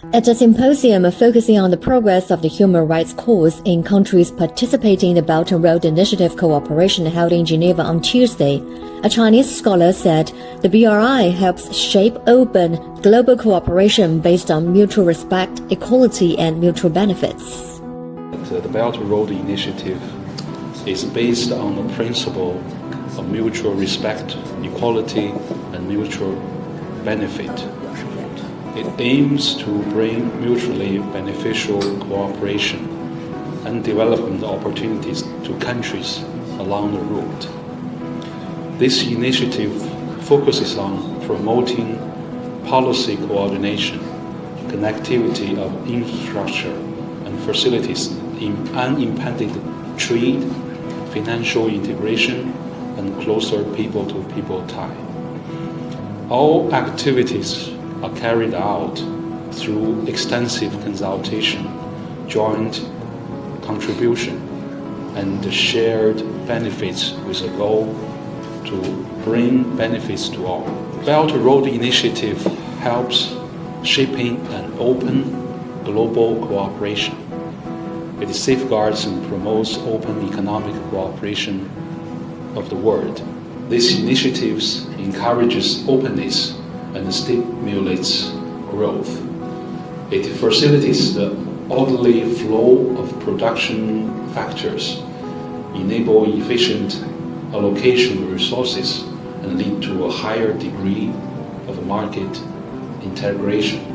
At a symposium focusing on the progress of the human rights cause in countries participating in the Belt and Road Initiative cooperation held in Geneva on Tuesday, a Chinese scholar said the BRI helps shape open global cooperation based on mutual respect, equality, and mutual benefits. The Belt and Road Initiative is based on the principle of mutual respect, equality, and mutual benefit. It aims to bring mutually beneficial cooperation and development opportunities to countries along the route. This initiative focuses on promoting policy coordination, connectivity of infrastructure and facilities in unimpeded trade, financial integration, and closer people-to-people tie. All activities are carried out through extensive consultation, joint contribution, and shared benefits with a goal to bring benefits to all. Belt and Road Initiative helps shaping an open global cooperation. It safeguards and promotes open economic cooperation of the world. This initiative encourages openness and stimulates growth. It facilitates the orderly flow of production factors, enable efficient allocation of resources, and lead to a higher degree of market integration.